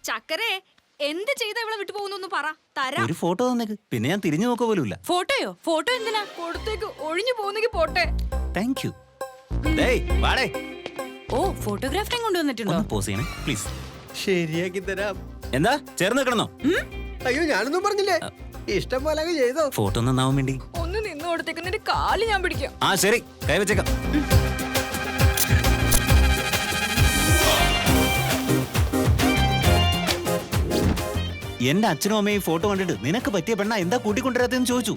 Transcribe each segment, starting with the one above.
ചക്കരെ എന്ത് ചെയ്താ ഇവളെ വിട്ടു പോകുന്നു പറ. തരാം. ഒരു ഫോട്ടോ തന്നേക്ക്, പിന്നെ ഞാൻ തിരിഞ്ഞു നോക്കുക പോലുമില്ല. ഫോട്ടോയോ? ഫോട്ടോ എന്തിനാ? കൊടുത്തേക്ക്. ഒഴിഞ്ഞു പോകുന്നെങ്കിൽ പോട്ടെ. Thank you. ഡേയ് വാടേ. ഓ, ഫോട്ടോഗ്രാഫറെ കൊണ്ടുവന്നിട്ടുണ്ടോ? ഒന്ന് പോസ് ചെയ്യണേ പ്ലീസ്. ശരിയാക്കി തരാം. എന്താ ചേർന്ന് നിൽക്കണമെന്നോ? അയ്യോ, ഞാനൊന്നും പറഞ്ഞില്ലേ. ഇഷ്ടം പോലെ ചെയ്തോ. ഫോട്ടോ നന്നാവാൻ വേണ്ടി ഒന്ന് നിന്ന് കൊടുത്തേക്ക്. നിന്റെ കാല് ഞാൻ പിടിക്കാം. ആ ശരി, കൈവച്ചേക്കാം. എന്റെ അച്ഛനും അമ്മയും ഫോട്ടോ കണ്ടിട്ട് നിനക്ക് പറ്റിയ പെണ്ണ എന്താ കൂട്ടിക്കൊണ്ടുവരാത്തെന്ന് ചോദിച്ചു.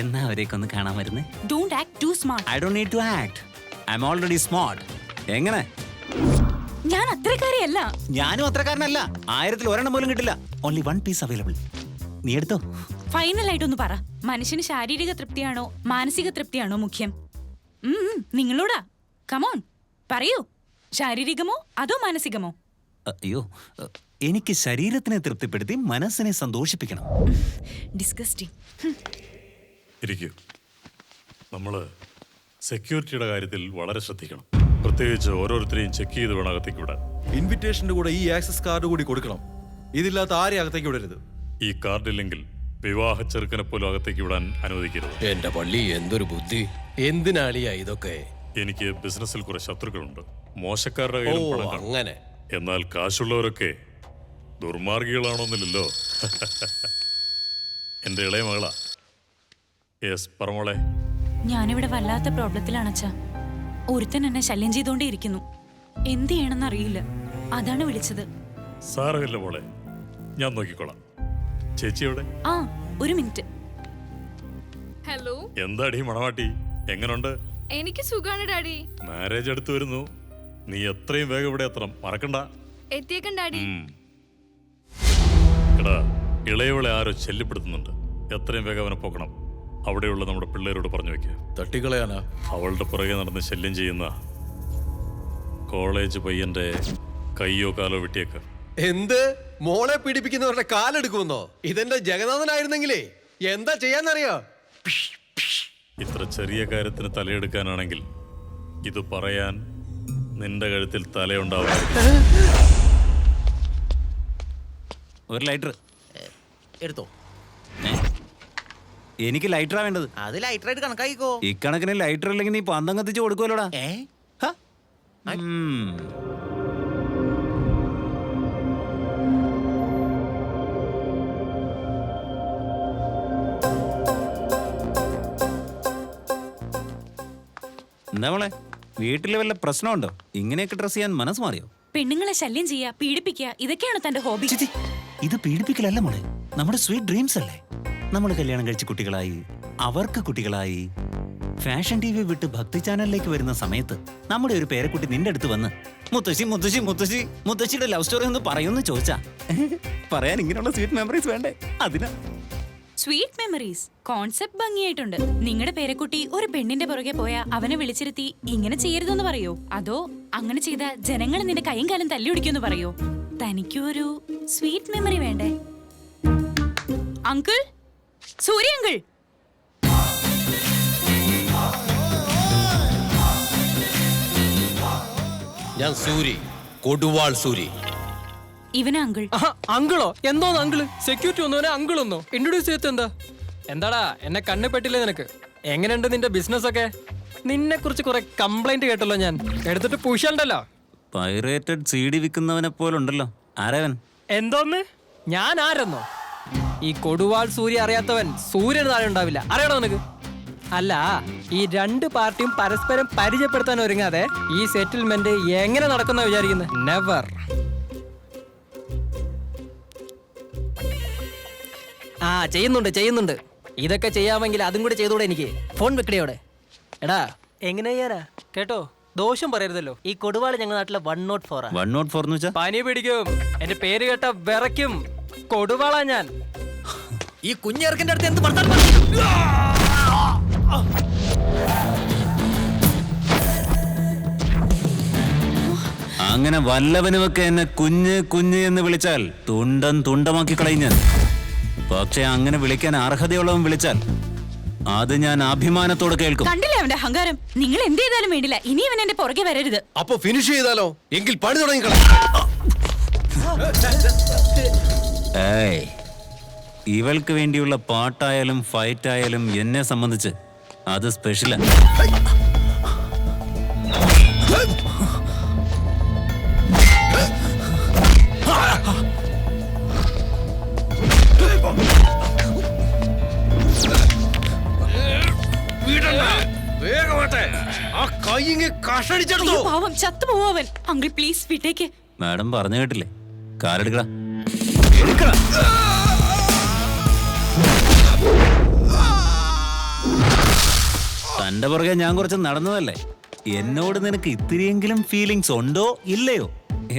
എന്നാ അവരേക്ക് ഒന്ന് കാണാൻ വരുന്നേ? Don't act too smart. I don't need to act. I'm already smart. എങ്ങനെ? ഞാൻ അത്രക്കാരിയല്ല. ഞാനും അത്രക്കാരനല്ല. 1000 ഒരെണ്ണം പോലും കിട്ടില്ല. Only one piece available. നീ എടുത്തോ. ഫൈനൽ ആയിട്ടൊന്ന് പറ. മനുഷ്യന് ശാരീരിക തൃപ്തിയാണോ മാനസിക തൃപ്തിയാണോ മുഖ്യം? നിങ്ങളോടാ. കമോൺ പറയൂ. ശാരീരികമോ അതോ മാനസികമോ? അയ്യോ, എനിക്ക് ശരീരത്തിനെ തൃപ്തിപ്പെടുത്തി മനസ്സിനെ സന്തോഷിപ്പിക്കണം. ഡിസ്കസ്റ്റിംഗ്. ഇരിക്കൂ. നമ്മള് സെക്യൂരിറ്റിയുടെ കാര്യത്തിൽ വളരെ ശ്രദ്ധിക്കണം. പ്രത്യേകിച്ച് ഓരോരുത്തരെയും ചെക്ക് ചെയ്ത് വേണം അകത്തേക്ക് വിടാൻ. ഇൻവിറ്റേഷന്റെ കൂടെ ഈ ആക്സസ് കാർഡ് കൂടി കൊടുക്കണം. ഇതില്ലാത്ത ആരെയും അകത്തേക്ക് വിടരുത്. ഈ കാർഡില്ലെങ്കിൽ വിവാഹ ചെറുക്കനെ പോലും അകത്തേക്ക് വിടാൻ അനുവദിക്കരുത്. എന്റെ പള്ളി, എന്തൊരു ബുദ്ധി! എന്തിനാളിയാ ഇതൊക്കെ? എനിക്ക് ബിസിനസ്സിൽ കുറെ ശത്രുക്കളുണ്ട്. മോശക്കാരുടെ കയ്യിൽ പണം കാണും. അങ്ങനെ എന്നാൽ കാശുള്ളവരൊക്കെ ദുർമാർഗികളാണോന്നില്ലല്ലോ. എന്റെ ഇളയ മകളാ. യെസ്, പറമോളെ. ഞാനിവിടെ വല്ലാത്ത പ്രോബ്ലത്തിലാണ് അച്ഛാ. ഒരുത്തൻ എന്നെ ശല്യം ചെയ്തോണ്ടേ ഇരിക്കുന്നു. എന്ത് ചെയ്യണമെന്ന് അറിയില്ല. അതാണ് വിളിച്ചത്. സാരമില്ല മോളെ, ഞാൻ നോക്കിക്കോളാം. ചേച്ചി എവിടെ? ആ, ഒരു മിനിറ്റ്. ഹലോ, എന്താടി മണവാട്ടി, എങ്ങനുണ്ട്? എനിക്ക് സുഖാണ് ഡാഡി. മാരേജ് അടുത്ത് വരുന്നു. നീ എത്രയും വേഗം ഇവിടെ എത്തണം, മറക്കണ്ട. എത്തിയേക്കൻ ഡാഡി. എടാ, ഇളയവളെ ആരോ ശല്യപ്പെടുത്തുന്നുണ്ട്. എത്രയും വേഗം അവനെ പോക്കണം. അവിടെയുള്ള നമ്മുടെ പിള്ളേരോട് പറഞ്ഞു വെക്കുക. തട്ടിക്കളയാനാ? അവളുടെ പുറകെ നടന്ന് ശല്യം ചെയ്യുന്ന കോളേജ് പയ്യന്റെ കയ്യോ കാലോ വെട്ടിയേക്ക്. എന്ത്? മോളെ പീഡിപ്പിക്കുന്നവരുടെ കാലെടുക്കുമെന്നോ? ഇതെന്റെ ജഗന്നാഥനായിരുന്നെങ്കിലേ എന്താ ചെയ്യാന്നറിയോ? ഇത്ര ചെറിയ കാര്യത്തിന് തലയെടുക്കാനാണെങ്കിൽ ഇത് പറയാൻ നിന്റെ കഴുത്തിൽ തലയുണ്ടാവും. ഒരു ലൈറ്റർ എടുത്തോ. എനിക്ക് ലൈറ്ററാ വേണ്ടത്. അത് ലൈറ്ററായിട്ട് കണക്കായിക്കോ. ഇക്കണക്കിന് ലൈറ്റർ ഇല്ലെങ്കിൽ നീ പന്തം കത്തിച്ച് കൊടുക്കുമല്ലോടാ. എന്താ മോളെ, വീട്ടില് വല്ല പ്രശ്നമുണ്ടോ? ഇങ്ങനെയൊക്കെ ഡ്രസ് ചെയ്യാൻ മനസ്സ് മാറിയോ? പെണ്ണുങ്ങളെ ശല്യം ചെയ്യാ, പീഡിപ്പിക്കുക, ഇതൊക്കെയാണ് തന്റെ ഹോബി. ഇത് പീഡിപ്പിക്കലല്ല മോളെ, നമ്മുടെ സ്വീറ്റ് ഡ്രീംസ് അല്ലേ. നമ്മൾ കല്യാണം കഴിച്ച് കുട്ടികളായി, അവർക്ക് കുട്ടികളായി, ഫാഷൻ ടി വി വിട്ട് ഭക്തി ചാനലിലേക്ക് വരുന്ന സമയത്ത് നമ്മുടെ ഒരു പേരക്കുട്ടി നിന്റെ അടുത്ത് വന്ന് മുത്തശ്ശി മുത്തശ്ശി മുത്തശ്ശി മുത്തശ്ശിയുടെ ലവ് സ്റ്റോറി ഒന്ന് പറയുമെന്ന് ചോദിച്ചാ പറയാൻ ഇങ്ങനെയുള്ള സ്വീറ്റ് മെമ്മറീസ് വേണ്ടേ? അതിനാ. സ്വീറ്റ് മെമ്മറീസ് കോൺസെപ്റ്റ് ഭംഗിയായിട്ടുണ്ട്. നിങ്ങളുടെ പേരക്കുട്ടി ഒരു പെണ്ണിന്റെ പുറകെ പോയാ അവനെ വിളിച്ചിരുത്തി ഇങ്ങനെ ചെയ്യരുതെന്ന് പറയോ? അതോ അങ്ങനെ ചെയ്ത ജനങ്ങൾ നിന്റെ കൈയും കാലം തല്ലി ഒടിക്കുമെന്ന് പറയോ? തനിക്കൊരു സ്വീറ്റ് മെമ്മറി വേണ്ടേ? അങ്കിൾ, സൂര്യ അങ്കിൾ. ഞാൻ സൂരി, കൊടുവാൾ സൂരി. ഇവനാ അങ്കിൾ. അങ്കിളോ? എന്തോന്ന് അങ്കിള്? സെക്യൂരിറ്റി ഒന്നോനെ അങ്കിളൊന്നോ? ഇൻട്രൊഡ്യൂസ് ചെയ്ത് എന്താ? എന്താടാ, എന്നെ കണ്ണ് പെട്ടില്ലേ നിനക്ക്? എങ്ങനെയുണ്ട് നിന്റെ ബിസിനസ് ഒക്കെ? നിന്നെ കുറിച്ച് കുറെ കംപ്ലൈന്റ് കേട്ടല്ലോ ഞാൻ. എടുത്തിട്ട് പൂശണ്ടല്ലോ. Pirated CD വിൽക്കുന്നവനെ പോലുണ്ടല്ലോ. ആരവൻ? എന്തോന്ന്? ഞാൻ ആരെന്നോ? ഈ കൊടുവാൾ സൂര്യ അറിയാത്തവൻ സൂര്യന് താഴെ ഉണ്ടാവില്ല. അറിയണോ നിനക്ക്? അല്ല, ഈ രണ്ട് പാർട്ടിയും പരസ്പരം പരിചയപ്പെടുത്താൻ ഒരുങ്ങാതെ ഈ സെറ്റിൽമെന്റ് എങ്ങനെ നടക്കുന്ന വിചാരിക്കുന്നത്? നെവർ. ആ, ചെയ്യുന്നുണ്ട്. ഇതൊക്കെ ചെയ്യാമെങ്കിൽ അതും കൂടി ചെയ്തൂടെ എനിക്ക്? ഫോൺ വെക്കടയോടെ. എടാ, എങ്ങനെ ചെയ്യാനാ? കേട്ടോ, ദോഷം പറയരുതല്ലോ. ഈ കൊടുവാള് ഞങ്ങളുടെ നാട്ടിലെ 104 104 എന്ന് വെച്ചാ പനി പിടിക്കും. എന്റെ പേര് കേട്ട വിറയ്ക്കും. കൊടുവാളാ ഞാൻ. ഈ കുഞ്ഞിറക്കിന്റെ അടുത്ത് എന്ത് പറഞ്ഞാൽ അങ്ങനെ വല്ലവനുമൊക്കെ എന്നെ കുഞ്ഞ് കുഞ്ഞ് എന്ന് വിളിച്ചാൽ തുണ്ടമാക്കി കളയും ഞാൻ. പക്ഷെ അങ്ങനെ വിളിക്കാൻ അർഹതയുള്ളവൻ വിളിച്ചാൽ അത് ഞാൻ അഭിമാനത്തോടെ കേൾക്കും. കണ്ടില്ലേ അവന്റെ അഹങ്കാരം? നിങ്ങൾ എന്ത് ചെയ്താലും വേണ്ടില്ല, ഇനി അവൻ എന്റെ പുറകെ വരരുത്. അപ്പൊ ഫിനിഷ് ചെയ്താലോ? എങ്കിൽ പണി തുടങ്ങിക്കളാം. ഏയ്, ഇവൾക്ക് വേണ്ടിയുള്ള പാട്ടായാലും ഫൈറ്റ് ആയാലും എന്നെ സംബന്ധിച്ച് അത് സ്പെഷ്യലാ. അയ്യോ, പാവം ചത്തുപോവൻ. അങ്കിൾ പ്ലീസ് വിട്ടേക്ക്. മാഡം പറഞ്ഞു കേട്ടില്ലേ? കാറെടുക്കടാ. തന്റെ പുറകെ ഞാൻ കുറച്ച് നടന്നതല്ലേ, എന്നോട് നിനക്ക് ഇത്തിരിയെങ്കിലും ഫീലിങ്സ് ഉണ്ടോ ഇല്ലയോ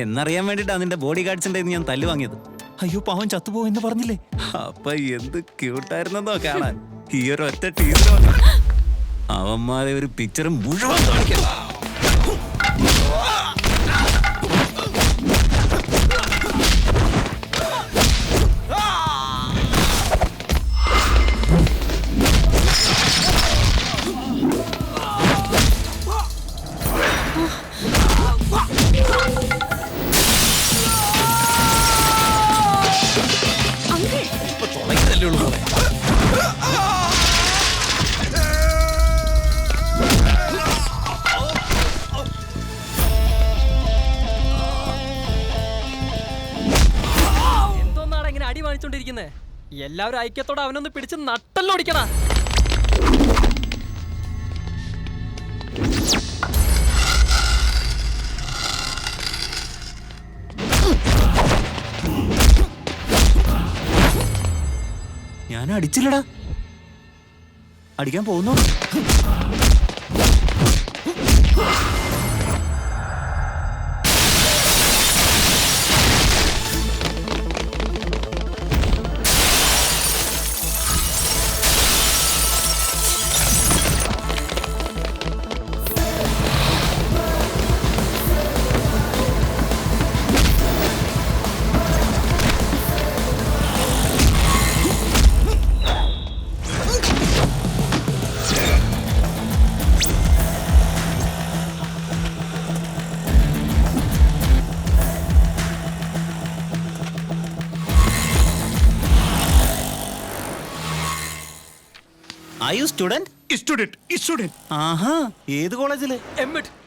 എന്നറിയാൻ വേണ്ടിട്ടാ നിന്റെ ബോഡി ഗാർഡ്സിന്റെ ഞാൻ തല്ലു വാങ്ങിയത്. അയ്യോ പാവം ചത്തുപോ എന്ന് പറഞ്ഞില്ലേ? അപ്പൊ എന്ത് ക്യൂട്ടായിരുന്നോ കാണാൻ. ഈ ഒരു ഒറ്റ ടീച്ചർ അവന്മാരെ ഒരു പിക്ചറും മുഴുവൻ കാണിക്കാം. എന്തോന്നാണ് ഇങ്ങനെ അടി വാങ്ങിച്ചോണ്ടിരിക്കുന്നേ? എല്ലാവരും ഐക്യത്തോടെ അവനൊന്ന് പിടിച്ച് നട്ടല്ലോ ഓടിക്കടാ. ഞാൻ അടിച്ചില്ലടാ, അടിക്കാൻ പോകുന്നു. Are you student? Student. ആഹാ, ഏത് കോളേജില്?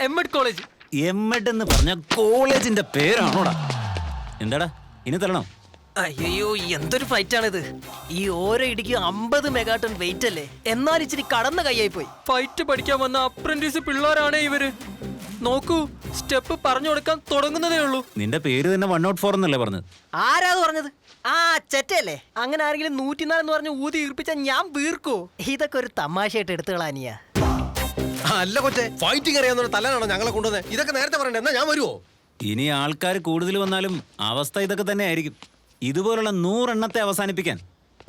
MEd college. എംഎഡ് എന്ന് പറഞ്ഞ കോളേജിന്റെ പേരാണോടാ? എന്താടാ ഇനി തരണം? അയ്യോ, എന്തൊരു ഫൈറ്റ് ആണിത്. ഈ ഓരോ ഇടിക്ക് 50 മെഗാടൺ വെയിറ്റ് അല്ലേ? എന്നാൽ ഇച്ചിരി കടന്ന കൈയായി പോയി. ഫൈറ്റ് പഠിക്കാൻ വന്ന അപ്രന്റീസ് പിള്ളേരാണേ ഇവര്. നോക്കൂ, സ്റ്റെപ്പ് പറഞ്ഞു കൊടുക്കാൻ തുടങ്ങുന്നതേ ഉള്ളൂ. നിന്റെ പേര് തന്നെ 104 എന്നല്ലേ പറഞ്ഞത്? ആരാത് പറഞ്ഞത്? ആ ചെറ്റല്ലേ? അങ്ങനെ ആരെങ്കിലും 104 എന്ന് പറഞ്ഞ് ഊതി ഈർപ്പിച്ച ഞാൻ വീർക്കോ? ഇതൊക്കെ ഒരു തമാശയായിട്ട് എടുത്തുകളാനിയാ. അല്ല കൊച്ചെ, ഫൈറ്റിംഗ് അറിയാവുന്ന തല്ലാനാണോ ഞങ്ങളെ കൊണ്ടുവന്നത്? ഇതൊക്കെ നേരത്തെ പറയണ്ടേ, എന്നാ ഞാൻ വരുവോ? ഇനി ആൾക്കാർ കൂടുതൽ വന്നാലും അവസ്ഥ ഇതൊക്കെ തന്നെ ആയിരിക്കും. ഇതുപോലുള്ള 100 എണ്ണത്തെ അവസാനിപ്പിക്കാൻ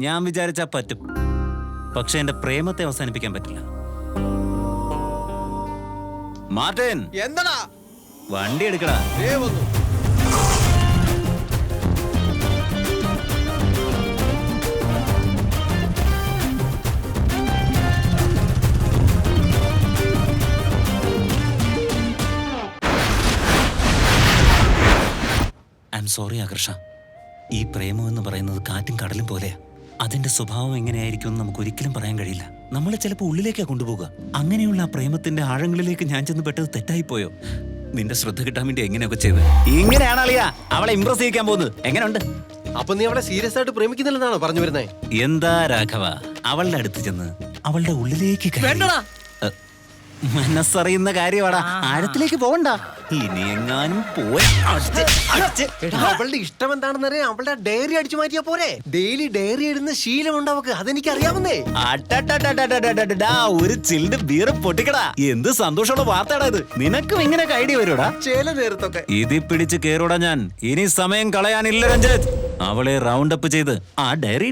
ഞാൻ വിചാരിച്ചാ പറ്റും, പക്ഷെ എന്റെ പ്രേമത്തെ അവസാനിപ്പിക്കാൻ പറ്റില്ല. മാർട്ടിൻ, എന്താടാ? വണ്ടി എടുക്കടാ. വന്നു. I am sorry Akarsha. ഈ പ്രേമം എന്ന് പറയുന്നത് കാറ്റും കടലും പോലെയാ. അതിന്റെ സ്വഭാവം എങ്ങനെയായിരിക്കും നമുക്ക് ഒരിക്കലും പറയാൻ കഴിയില്ല. നമ്മളെ ചിലപ്പോൾ ഉള്ളിലേക്കാ കൊണ്ടുപോകുക. അങ്ങനെയുള്ള ആ പ്രേമത്തിന്റെ ആഴങ്ങളിലേക്ക് ഞാൻ ചെന്ന് പെട്ടത് തെറ്റായി പോയോ? നിന്റെ ശ്രദ്ധ കിട്ടാൻ വേണ്ടി എങ്ങനെയൊക്കെ ചെയ്ത് ഇങ്ങനെയാണ് അളിയാ അവളെ ഇംപ്രസ് ചെയ്യിക്കാൻ പോകുന്നത്. എങ്ങനെയുണ്ട്? അപ്പൊ നീ അവളെ സീരിയസ് ആയിട്ട് പ്രേമിക്കുന്നില്ലെന്നാണോ പറഞ്ഞു വരുന്നേ? എന്താ രാഘവ, അവളുടെ അടുത്ത് ചെന്ന് അവളുടെ ഉള്ളിലേക്ക് വേണ്ടടാ. മനസ്സറിയുന്ന കാര്യമാടാ, ആഴത്തിലേക്ക് പോവണ്ട. ഇനി എങ്ങാനും പോയി അവളുടെ ഇഷ്ടം എന്താണെന്നറിയാം. അവളുടെ ഡയറി അടിച്ചു മാറ്റിയാ പോരെ? ഡെയിലി ഡയറി ഇടുന്ന ശീലമുണ്ട് അവക്ക്, അതെനിക്ക് അറിയാവുന്നേ. ഒരു ചിൽഡ് ബീർ പൊട്ടിക്കടാ. എന്ത് സന്തോഷമുള്ള വാർത്തടാ ഇത്. നിനക്കും ഇങ്ങനെ ഐഡിയ വരൂടാ ചില നേരത്തൊക്കെ. ഇതി പിടിച്ച് കേറൂടാ ഞാൻ. ഇനി സമയം കളയാനില്ല രഞ്ജിത്ത്. അവളെ റൗണ്ട് അപ്പ് ചെയ്ത് ആ ഡയറി